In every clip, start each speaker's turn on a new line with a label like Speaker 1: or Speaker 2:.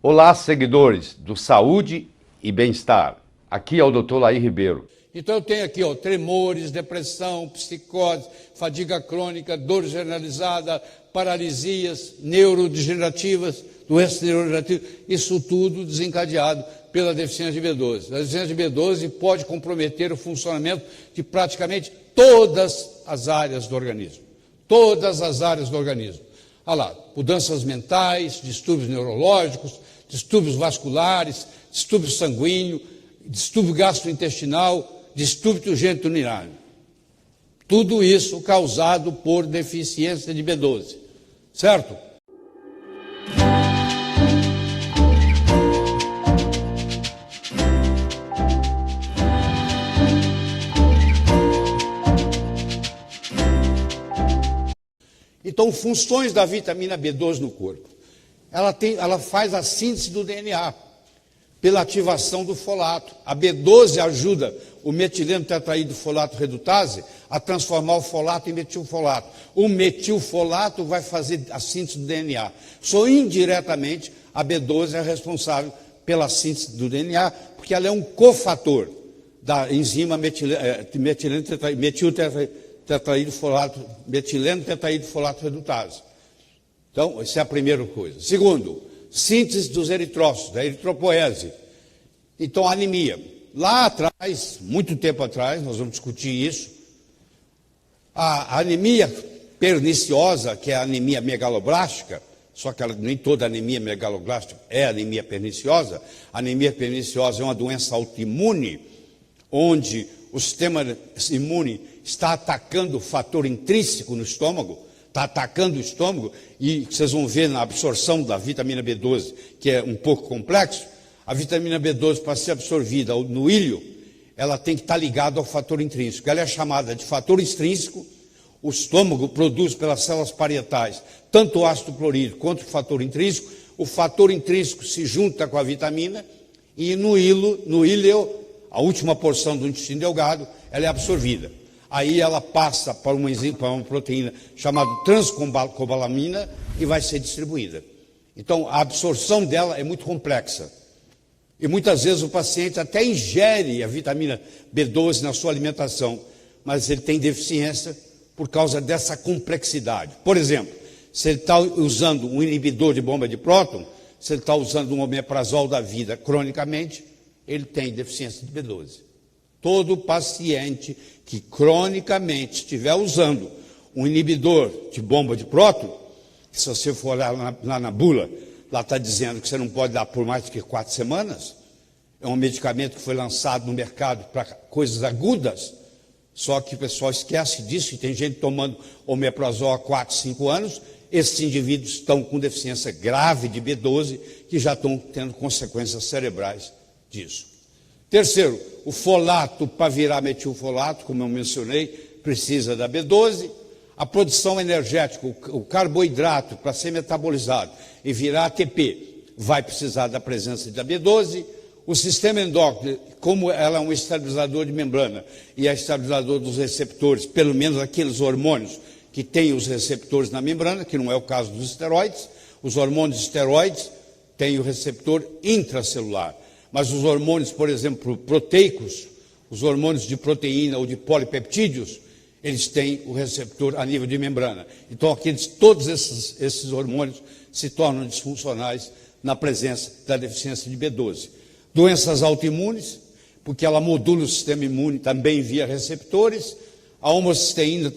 Speaker 1: Olá, seguidores do Saúde e Bem-Estar. Aqui é o Dr. Laí Ribeiro.
Speaker 2: Então eu tenho aqui, tremores, depressão, psicose, fadiga crônica, dor generalizada, paralisias neurodegenerativas, doenças neurodegenerativas, isso tudo desencadeado pela deficiência de B12. A deficiência de B12 pode comprometer o funcionamento de praticamente todas as áreas do organismo. Todas as áreas do organismo. Olha lá, mudanças mentais, distúrbios neurológicos, distúrbios vasculares, distúrbio sanguíneo, distúrbio gastrointestinal, distúrbio geniturinário. Tudo isso causado por deficiência de B12, certo? Então, funções da vitamina B12 no corpo. Ela faz a síntese do DNA pela ativação do folato. A B12 ajuda o metileno tetraído folato redutase a transformar o folato em metilfolato. O metilfolato vai fazer a síntese do DNA. Só indiretamente a B12 é responsável pela síntese do DNA, porque ela é um cofator da enzima metileno tetraído folato redutase. Então, essa é a primeira coisa. Segundo, síntese dos eritrócitos, da eritropoese. Então, anemia. Lá atrás, muito tempo atrás, nós vamos discutir isso, a anemia perniciosa, que é a anemia megaloblástica, só que nem toda anemia megaloblástica é anemia perniciosa. A anemia perniciosa é uma doença autoimune, onde o sistema imune está atacando o fator intrínseco no estômago, está atacando o estômago, e vocês vão ver na absorção da vitamina B12, que é um pouco complexo. A vitamina B12, para ser absorvida no ilho, ela tem que estar ligada ao fator intrínseco. Ela é chamada de fator extrínseco. O estômago produz pelas células parietais tanto o ácido clorídrico quanto o fator intrínseco. O fator intrínseco se junta com a vitamina e no íleo, a última porção do intestino delgado, ela é absorvida. Aí ela passa para uma proteína chamada transcobalamina e vai ser distribuída. Então, a absorção dela é muito complexa. E muitas vezes o paciente até ingere a vitamina B12 na sua alimentação, mas ele tem deficiência por causa dessa complexidade. Por exemplo, se ele está usando um inibidor de bomba de próton, se ele está usando um omeprazol da vida cronicamente, ele tem deficiência de B12. Todo paciente que cronicamente estiver usando um inibidor de bomba de próton, se você for olhar lá na bula, lá está dizendo que você não pode dar por mais do que 4 semanas, é um medicamento que foi lançado no mercado para coisas agudas, só que o pessoal esquece disso, e tem gente tomando omeprazol há 4, 5 anos, esses indivíduos estão com deficiência grave de B12, que já estão tendo consequências cerebrais disso. Terceiro, o folato, para virar metilfolato, como eu mencionei, precisa da B12. A produção energética, o carboidrato, para ser metabolizado e virar ATP, vai precisar da presença da B12. O sistema endócrino, como ela é um estabilizador de membrana e é estabilizador dos receptores, pelo menos aqueles hormônios que têm os receptores na membrana, que não é o caso dos esteroides. Os hormônios esteroides têm o receptor intracelular. Mas os hormônios, por exemplo, proteicos, os hormônios de proteína ou de polipeptídeos, eles têm o receptor a nível de membrana. Então, todos esses hormônios se tornam disfuncionais na presença da deficiência de B12. Doenças autoimunes, porque ela modula o sistema imune também via receptores. A homocisteína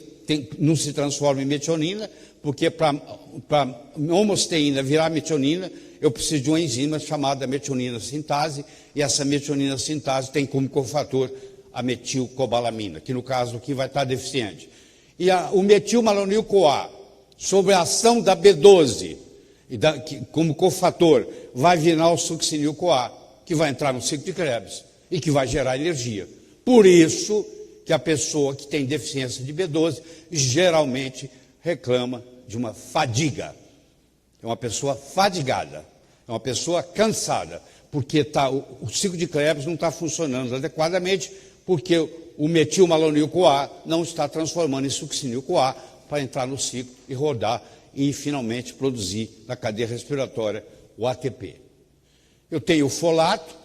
Speaker 2: não se transforma em metionina, porque para homocisteína virar metionina, eu preciso de uma enzima chamada metionina sintase, e essa metionina sintase tem como cofator a metilcobalamina, que no caso aqui vai estar deficiente. E o metilmalonil-CoA, sobre a ação da B12, como cofator, vai virar o succinil-CoA, que vai entrar no ciclo de Krebs e que vai gerar energia. Por isso que a pessoa que tem deficiência de B12 geralmente reclama de uma fadiga. É uma pessoa fadigada, é uma pessoa cansada, porque o ciclo de Krebs não está funcionando adequadamente, porque o metilmalonil-CoA não está transformando em succinil-CoA para entrar no ciclo e rodar e finalmente produzir na cadeia respiratória o ATP. Eu tenho o folato,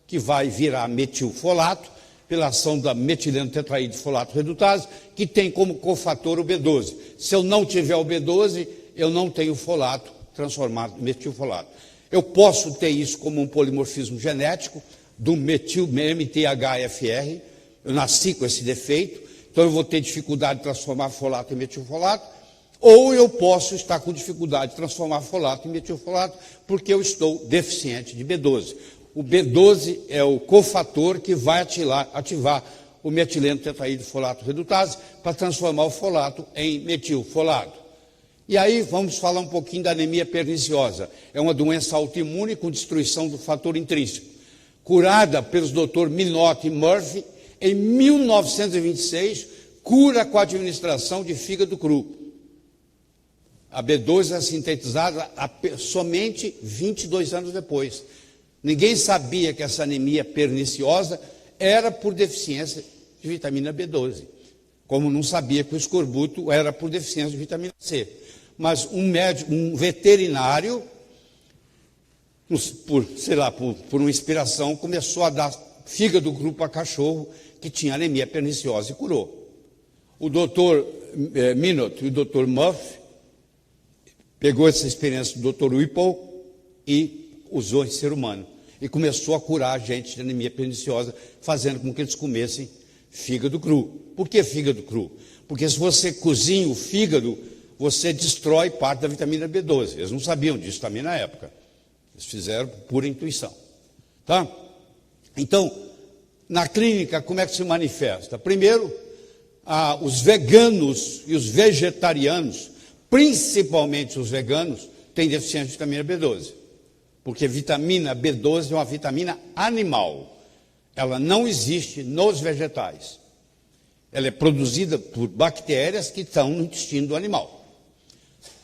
Speaker 2: que vai virar metilfolato, pela ação da metileno tetraído folato redutase, que tem como cofator o B12. Se eu não tiver o B12, eu não tenho folato transformado em metilfolato. Eu posso ter isso como um polimorfismo genético do MTHFR, eu nasci com esse defeito, então eu vou ter dificuldade de transformar folato em metilfolato, ou eu posso estar com dificuldade de transformar folato em metilfolato, porque eu estou deficiente de B12. O B12 é o cofator que vai ativar o metileno tetraído folato redutase para transformar o folato em metilfolato. E aí vamos falar um pouquinho da anemia perniciosa. É uma doença autoimune com destruição do fator intrínseco. Curada pelos Dr. Minot e Murphy, em 1926, cura com a administração de fígado cru. A B12 é sintetizada somente 22 anos depois. Ninguém sabia que essa anemia perniciosa era por deficiência de vitamina B12, como não sabia que o escorbuto era por deficiência de vitamina C. Mas um veterinário, por uma inspiração, começou a dar fígado cru para cachorro que tinha anemia perniciosa e curou. O doutor Minot e o doutor Murphy pegou essa experiência do doutor Whipple e usou em ser humano. E começou a curar a gente de anemia perniciosa, fazendo com que eles comessem fígado cru. Por que fígado cru? Porque se você cozinha o fígado, você destrói parte da vitamina B12. Eles não sabiam disso também na época. Eles fizeram por pura intuição. Tá? Então, na clínica, como é que se manifesta? Primeiro, os veganos e os vegetarianos, principalmente os veganos, têm deficiência de vitamina B12. Porque vitamina B12 é uma vitamina animal. Ela não existe nos vegetais. Ela é produzida por bactérias que estão no intestino do animal.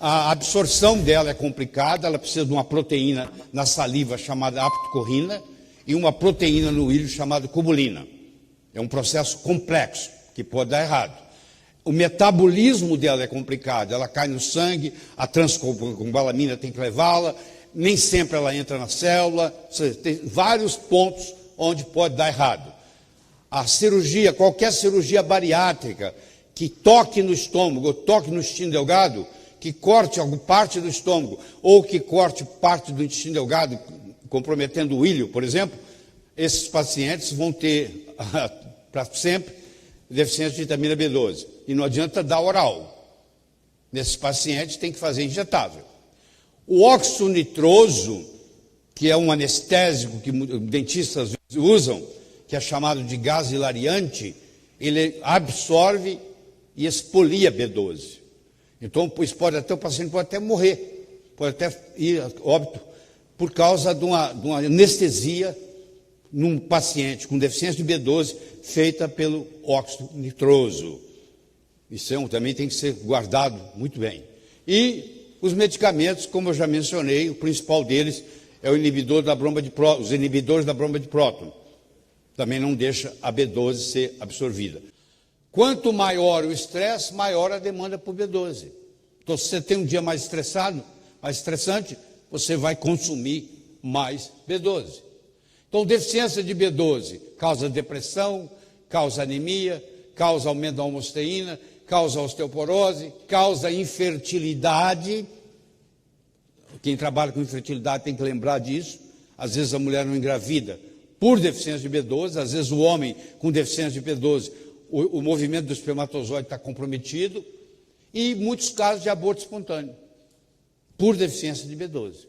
Speaker 2: A absorção dela é complicada, ela precisa de uma proteína na saliva chamada aptocorrina e uma proteína no ilho chamada cubulina. É um processo complexo, que pode dar errado. O metabolismo dela é complicado, ela cai no sangue, a transcobalamina tem que levá-la, nem sempre ela entra na célula, tem vários pontos onde pode dar errado. A cirurgia, qualquer cirurgia bariátrica que toque no estômago, ou toque no intestino delgado, que corte alguma parte do estômago, ou que corte parte do intestino delgado, comprometendo o ilho, por exemplo, esses pacientes vão ter, para sempre, deficiência de vitamina B12. E não adianta dar oral. Nesses pacientes tem que fazer injetável. O óxido nitroso, que é um anestésico que dentistas usam, que é chamado de gás hilariante, ele absorve e expolia B12. Então, o paciente pode até morrer, pode até ir a óbito, por causa de uma anestesia num paciente com deficiência de B12 feita pelo óxido nitroso. Isso também tem que ser guardado muito bem. E os medicamentos, como eu já mencionei, o principal deles é o inibidor da bromba de próton, os inibidores da bromba de próton. Também não deixa a B12 ser absorvida. Quanto maior o estresse, maior a demanda por B12. Então, se você tem um dia mais estressado, mais estressante, você vai consumir mais B12. Então, deficiência de B12 causa depressão, causa anemia, causa aumento da homosteína, causa osteoporose, causa infertilidade. Quem trabalha com infertilidade tem que lembrar disso. Às vezes a mulher não engravida por deficiência de B12, às vezes o homem com deficiência de B12, o movimento do espermatozoide está comprometido, e muitos casos de aborto espontâneo, por deficiência de B12.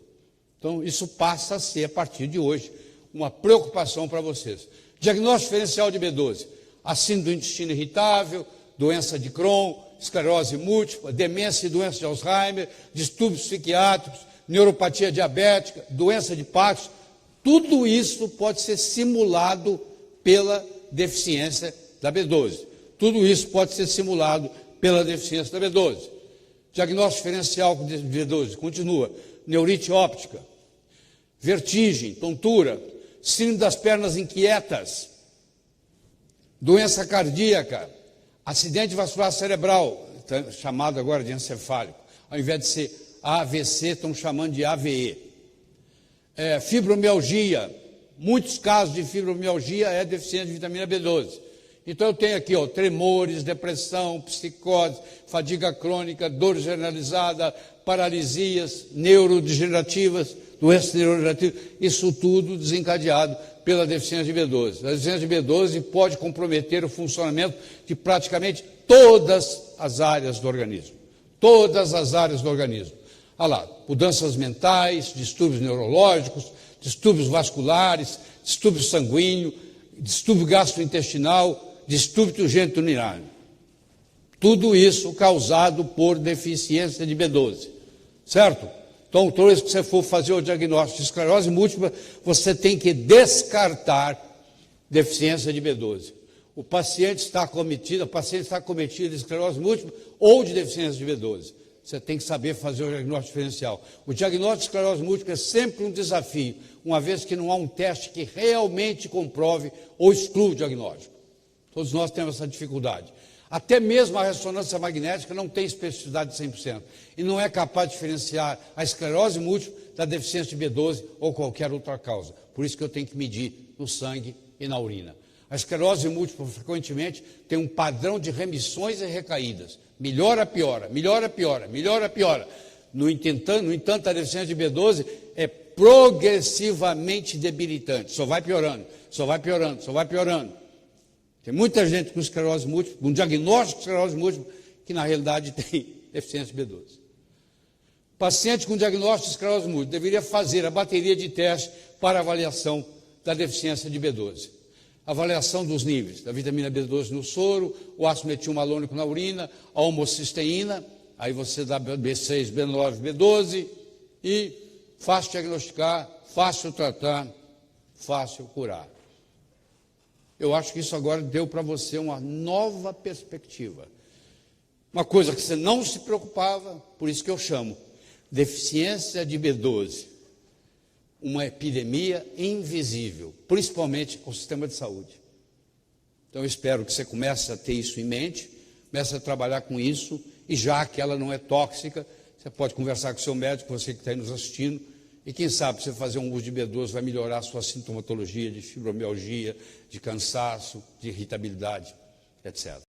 Speaker 2: Então, isso passa a ser, a partir de hoje, uma preocupação para vocês. Diagnóstico diferencial de B12, a síndrome do intestino irritável, doença de Crohn, esclerose múltipla, demência e doença de Alzheimer, distúrbios psiquiátricos, neuropatia diabética, doença de Parkinson, tudo isso pode ser simulado pela deficiência da B12. Tudo isso pode ser simulado pela deficiência da B12. Diagnóstico diferencial de B12, continua, neurite óptica, vertigem, tontura, síndrome das pernas inquietas, doença cardíaca, acidente vascular cerebral, chamado agora de encefálico, ao invés de ser AVC, estão chamando de AVE. Fibromialgia. Muitos casos de fibromialgia é deficiência de vitamina B12. Então eu tenho aqui, tremores, depressão, psicose, fadiga crônica, dor generalizada, paralisias neurodegenerativas, doenças neurodegenerativas, isso tudo desencadeado pela deficiência de B12. A deficiência de B12 pode comprometer o funcionamento de praticamente todas as áreas do organismo. Todas as áreas do organismo. Olha lá, mudanças mentais, distúrbios neurológicos, distúrbios vasculares, distúrbio sanguíneo, distúrbio gastrointestinal, distúrbio geniturinário. Tudo isso causado por deficiência de B12, certo? Então, toda vez que você for fazer o diagnóstico de esclerose múltipla, você tem que descartar deficiência de B12. O paciente está acometido de esclerose múltipla ou de deficiência de B12. Você tem que saber fazer o diagnóstico diferencial. O diagnóstico de esclerose múltipla é sempre um desafio, uma vez que não há um teste que realmente comprove ou exclua o diagnóstico. Todos nós temos essa dificuldade. Até mesmo a ressonância magnética não tem especificidade de 100% e não é capaz de diferenciar a esclerose múltipla da deficiência de B12 ou qualquer outra causa. Por isso que eu tenho que medir no sangue e na urina. A esclerose múltipla, frequentemente, tem um padrão de remissões e recaídas. Melhora, piora, melhora, piora, melhora, piora. No entanto, a deficiência de B12 é progressivamente debilitante. Só vai piorando, só vai piorando, só vai piorando. Tem muita gente com esclerose múltipla, com diagnóstico de esclerose múltipla, que na realidade tem deficiência de B12. Paciente com diagnóstico de esclerose múltipla deveria fazer a bateria de testes para avaliação da deficiência de B12. Avaliação dos níveis da vitamina B12 no soro, o ácido metilmalônico na urina, a homocisteína, aí você dá B6, B9, B12 e fácil diagnosticar, fácil tratar, fácil curar. Eu acho que isso agora deu para você uma nova perspectiva. Uma coisa que você não se preocupava, por isso que eu chamo deficiência de B12. Uma epidemia invisível, principalmente ao sistema de saúde. Então eu espero que você comece a ter isso em mente, comece a trabalhar com isso, e já que ela não é tóxica, você pode conversar com o seu médico, você que está aí nos assistindo, e quem sabe você fazer um uso de B12 vai melhorar a sua sintomatologia de fibromialgia, de cansaço, de irritabilidade, etc.